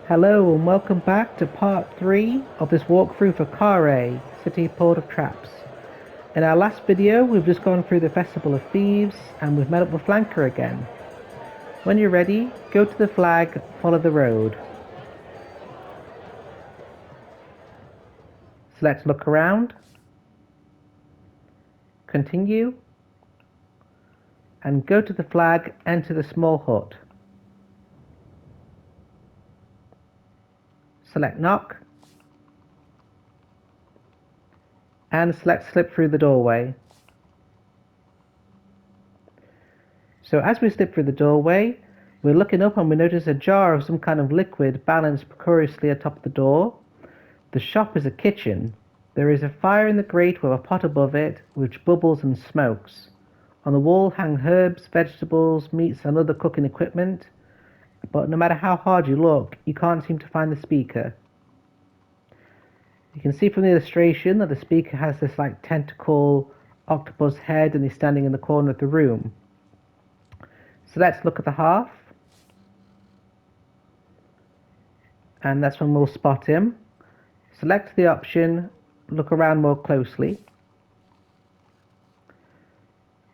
Hello and welcome back to part 3 of this walkthrough for Khare, City Port of Traps. In our last video we've just gone through the Festival of Thieves and we've met up with Flanker again. When you're ready, go to the flag, follow the road. Select look around, continue, and go to the flag, enter the small hut. Select knock, and select slip through the doorway. So as we slip through the doorway, we're looking up and we notice a jar of some kind of liquid balanced precariously atop the door. The shop is a kitchen. There is a fire in the grate with a pot above it, which bubbles and smokes. On the wall hang herbs, vegetables, meats and other cooking equipment, but no matter how hard you look, you can't seem to find the speaker. You can see from the illustration that the speaker has this like tentacle octopus head and he's standing in the corner of the room. So let's look at the hearth, and that's when we'll spot him. Select the option, look around more closely,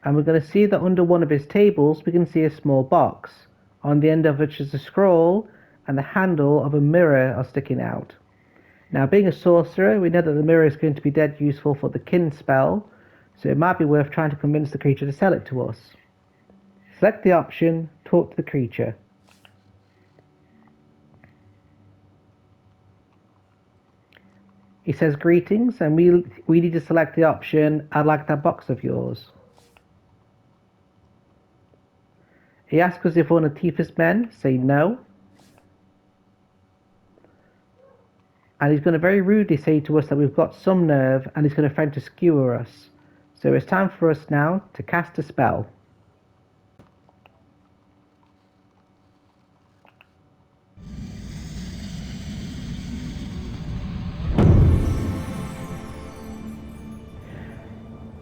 and we're going to see that under one of his tables we can see a small box, on the end of which is a scroll and the handle of a mirror are sticking out. Now, being a sorcerer, we know that the mirror is going to be dead useful for the kin spell, so it might be worth trying to convince the creature to sell it to us. Select the option, talk to the creature. He says greetings, and we need to select the option, I'd like that box of yours. He asks us if we're one of Tifa's men, say no. And he's going to very rudely say to us that we've got some nerve and he's going to threaten to skewer us. So it's time for us now to cast a spell.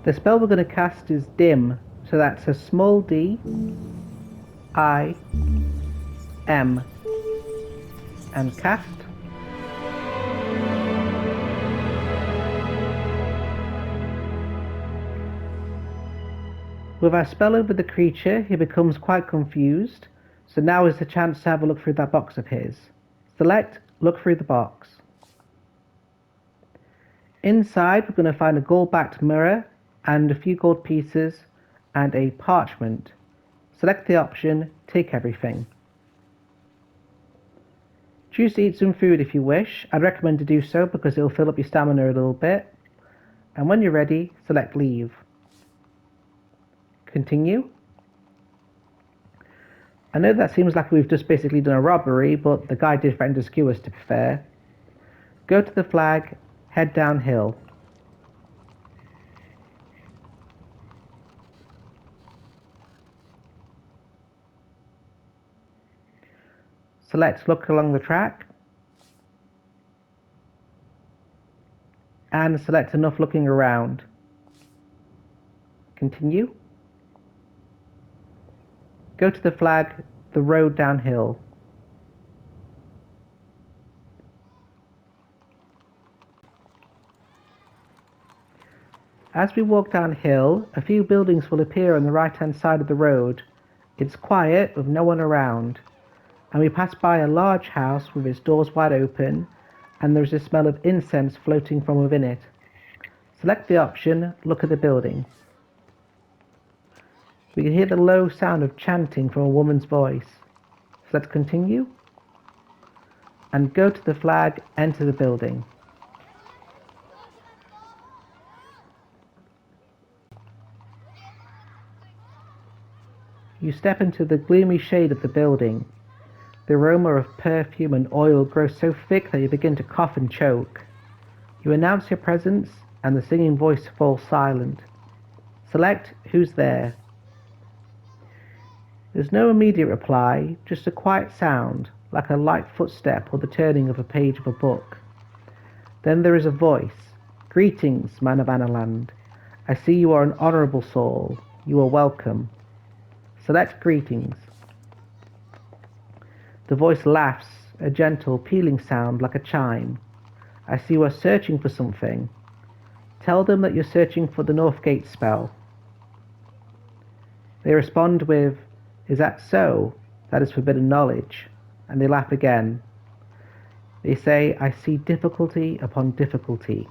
The spell we're going to cast is dim, so that's a small d, I, M, and cast. With our spell over the creature, he becomes quite confused, so now is the chance to have a look through that box of his. Select, look through the box. Inside we're going to find a gold-backed mirror and a few gold pieces and a parchment. Select the option, take everything. Choose to eat some food if you wish. I'd recommend to do so because it will fill up your stamina a little bit. And when you're ready, select leave. Continue. I know that seems like we've just basically done a robbery, but the guy did threaten to skew us, to be fair. Go to the flag, head downhill. Select look along the track, and select enough looking around. Continue. Go to the flag, the road downhill. As we walk downhill, a few buildings will appear on the right hand side of the road. It's quiet with no one around, and we pass by a large house with its doors wide open, and there is a smell of incense floating from within it. Select the option, look at the building. We can hear the low sound of chanting from a woman's voice. So let's continue, and go to the flag, enter the building. You step into the gloomy shade of the building. The aroma of perfume and oil grows so thick that you begin to cough and choke. You announce your presence, and the singing voice falls silent. Select who's there. There's no immediate reply, just a quiet sound, like a light footstep or the turning of a page of a book. Then there is a voice. Greetings, man of Analand. I see you are an honourable soul. You are welcome. Select greetings. The voice laughs a gentle pealing sound like a chime. I see you are searching for something. Tell them that you're searching for the North Gate spell. They respond with, "Is that so? That is forbidden knowledge." And they laugh again. They say, "I see difficulty upon difficulty.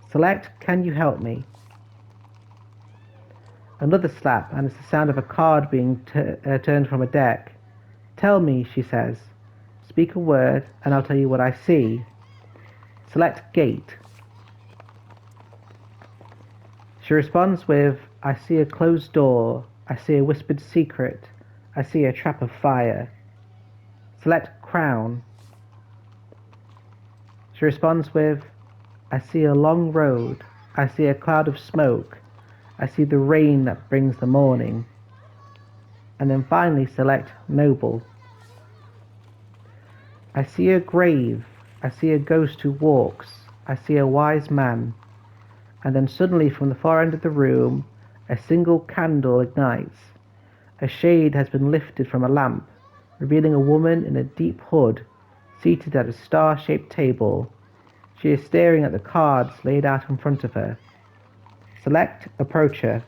Select, can you help me?" Another slap, and it's the sound of a card being turned from a deck. "Tell me," she says. "Speak a word, and I'll tell you what I see." Select gate. She responds with, "I see a closed door. I see a whispered secret. I see a trap of fire." Select crown. She responds with, "I see a long road. I see a cloud of smoke. I see the rain that brings the morning." And then finally select noble. "I see a grave. I see a ghost who walks. I see a wise man." And then suddenly from the far end of the room, a single candle ignites. A shade has been lifted from a lamp, revealing a woman in a deep hood, seated at a star-shaped table. She is staring at the cards laid out in front of her. Select approach her.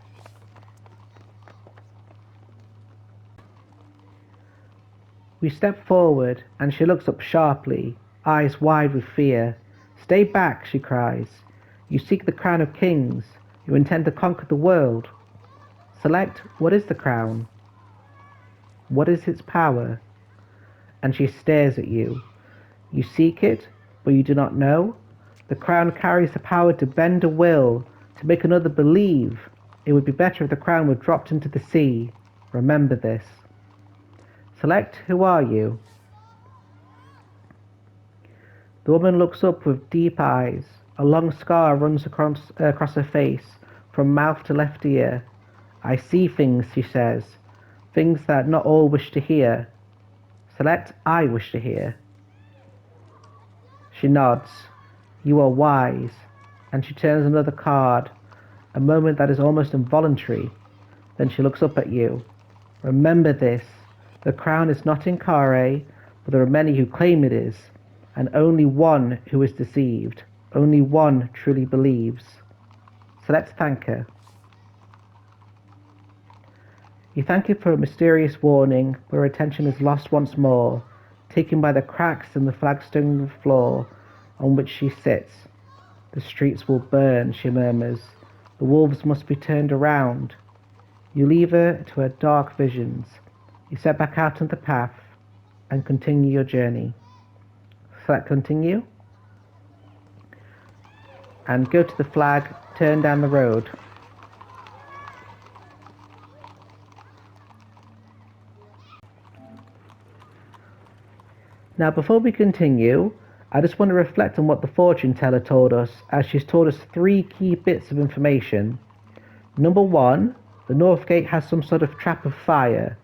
We step forward, and she looks up sharply, eyes wide with fear. "Stay back," she cries. "You seek the crown of kings. You intend to conquer the world." Select, what is the crown? What is its power? And she stares at you. You seek it, but you do not know. The crown carries the power to bend a will, to make another believe. It would be better if the crown were dropped into the sea. Remember this. Select, who are you? The woman looks up with deep eyes. A long scar runs across her face, from mouth to left ear. "I see things," she says, "things that not all wish to hear." Select, I wish to hear. She nods. "You are wise." And she turns another card, a moment that is almost involuntary. Then she looks up at you. "Remember this. The crown is not in Khare, but there are many who claim it is, and only one who is deceived. Only one truly believes." So let's thank her. You thank her for a mysterious warning, but her attention is lost once more, taken by the cracks in the flagstone floor on which she sits. "The streets will burn," she murmurs. "The wolves must be turned around." You leave her to her dark visions. You set back out on the path and continue your journey. Select continue. And go to the flag, turn down the road. Now before we continue, I just want to reflect on what the fortune teller told us, as she's told us 3 key bits of information. Number 1, the North Gate has some sort of trap of fire.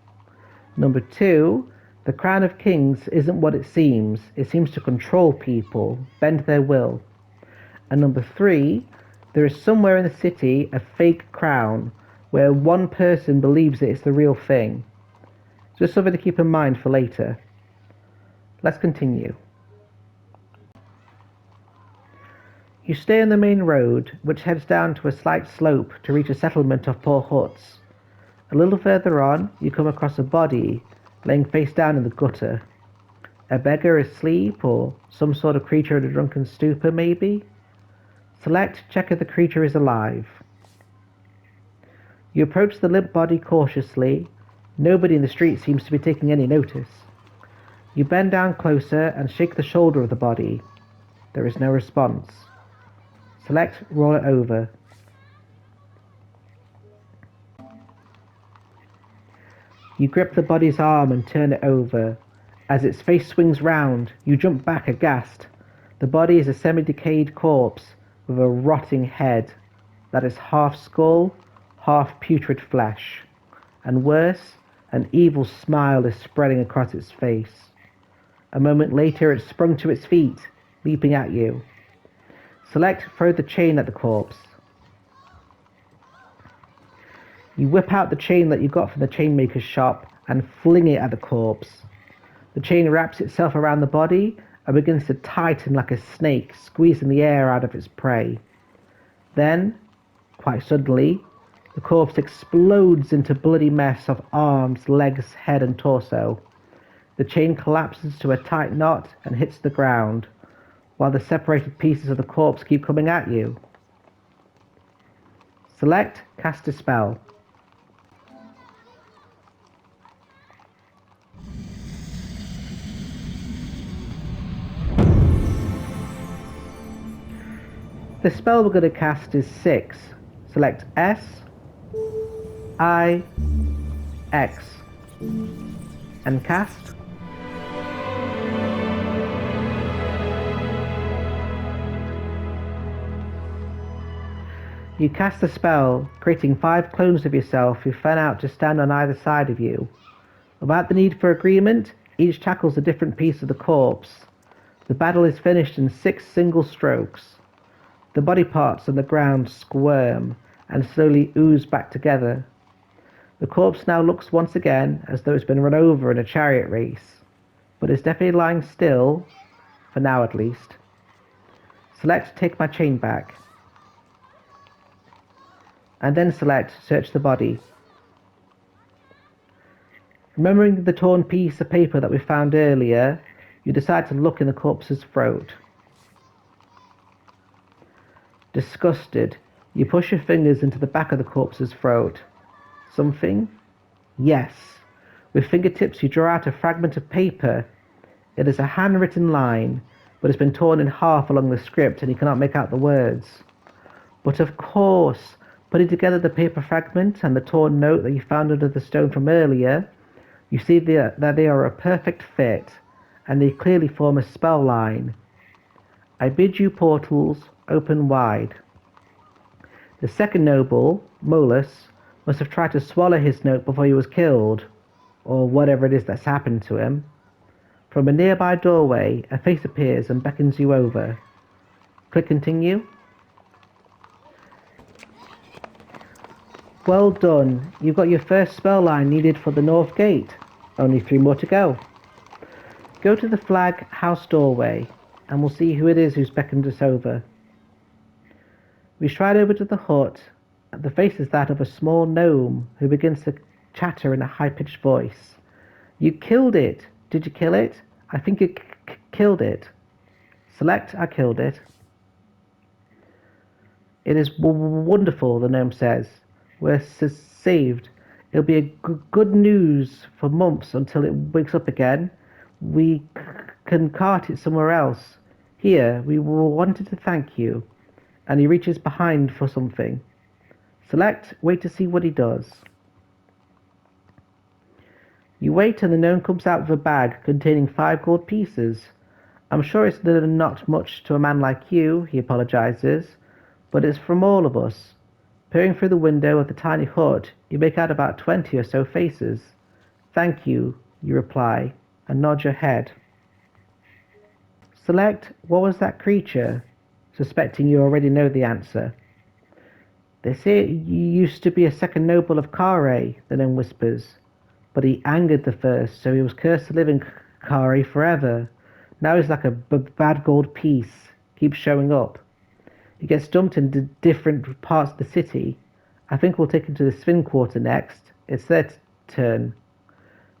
Number 2, the Crown of Kings isn't what it seems. It seems to control people, bend their will. And number 3, there is somewhere in the city a fake crown where one person believes it's the real thing. Just something to keep in mind for later. Let's continue. You stay on the main road, which heads down to a slight slope to reach a settlement of poor huts. A little further on, you come across a body laying face down in the gutter. A beggar asleep, or some sort of creature in a drunken stupor, maybe? Select, check if the creature is alive. You approach the limp body cautiously. Nobody in the street seems to be taking any notice. You bend down closer and shake the shoulder of the body. There is no response. Select, roll it over. You grip the body's arm and turn it over. As its face swings round, you jump back aghast. The body is a semi-decayed corpse with a rotting head that is half skull, half putrid flesh. And worse, an evil smile is spreading across its face. A moment later it sprung to its feet, leaping at you. Select, throw the chain at the corpse. You whip out the chain that you got from the chainmaker's shop and fling it at the corpse. The chain wraps itself around the body and begins to tighten like a snake, squeezing the air out of its prey. Then, quite suddenly, the corpse explodes into a bloody mess of arms, legs, head, and torso. The chain collapses to a tight knot and hits the ground, while the separated pieces of the corpse keep coming at you. Select Cast a Spell. The spell we're going to cast is 6. Select S, I, X, and cast. You cast the spell, creating 5 clones of yourself who fan out to stand on either side of you. Without the need for agreement, each tackles a different piece of the corpse. The battle is finished in 6 single strokes. The body parts on the ground squirm and slowly ooze back together. The corpse now looks once again as though it's been run over in a chariot race, but is definitely lying still, for now at least. Select Take My Chain Back, and then select Search the Body. Remembering the torn piece of paper that we found earlier, you decide to look in the corpse's throat. Disgusted, you push your fingers into the back of the corpse's throat. Something? Yes. With fingertips you draw out a fragment of paper. It is a handwritten line, but it's been torn in half along the script and you cannot make out the words. But of course, putting together the paper fragment and the torn note that you found under the stone from earlier, you see that they are a perfect fit, and they clearly form a spell line. I bid you portals open wide. The second noble, Moulas, must have tried to swallow his note before he was killed, or whatever it is that's happened to him. From a nearby doorway, a face appears and beckons you over. Click Continue. Well done, you've got your first spell line needed for the North Gate. Only 3 more to go. Go to the flag house doorway, and we'll see who it is who's beckoned us over. We stride over to the hut, and the face is that of a small gnome who begins to chatter in a high-pitched voice. You killed it! Did you kill it? I think you killed it. Select I killed it. It is wonderful, the gnome says. We're saved. It'll be a good news for months until it wakes up again. We can cart it somewhere else. Here, we wanted to thank you. And he reaches behind for something. Select Wait to see what he does. You wait and the gnome comes out with a bag containing 5 gold pieces. I'm sure it's not much to a man like you, he apologizes, but it's from all of us. Peering through the window of the tiny hut, you make out about 20 or so faces. Thank you, you reply, and nod your head. Select What was that creature? Suspecting you already know the answer. They say it used to be a second noble of Khare, the gnome whispers, but he angered the first, so he was cursed to live in Khare forever. Now he's like a bad gold piece, keeps showing up. He gets dumped into different parts of the city. I think we'll take him to the Sphin Quarter next. It's their turn.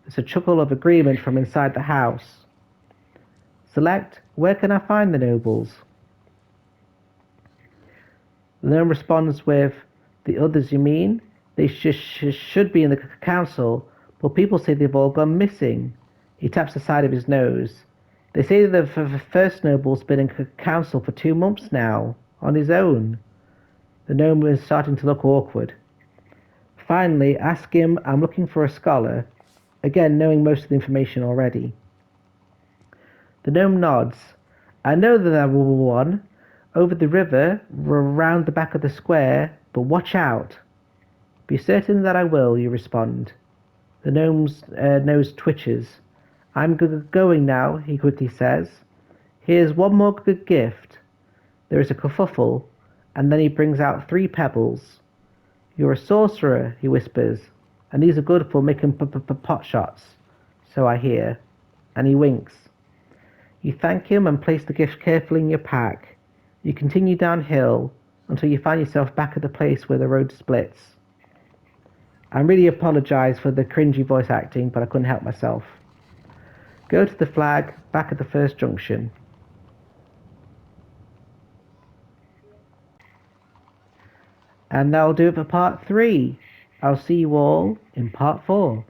There's a chuckle of agreement from inside the house. Select Where can I find the nobles? The gnome responds with, The others, you mean? They should be in the council, but people say they've all gone missing. He taps the side of his nose. They say the first noble's been in council for 2 months now, on his own. The gnome is starting to look awkward. Finally, ask him, I'm looking for a scholar, again knowing most of the information already. The gnome nods. I know that there was one, over the river, round the back of the square, but watch out. Be certain that I will, you respond. The gnome's nose twitches. I'm going now, he quickly says. Here's one more good gift. There is a kerfuffle, and then he brings out 3 pebbles. You're a sorcerer, he whispers, and these are good for making pot shots, so I hear. and he winks. You thank him and place the gift carefully in your pack. You continue downhill until you find yourself back at the place where the road splits. I really apologise for the cringy voice acting, but I couldn't help myself. Go to the flag back at the first junction. And that'll do it for part 3. I'll see you all in part 4.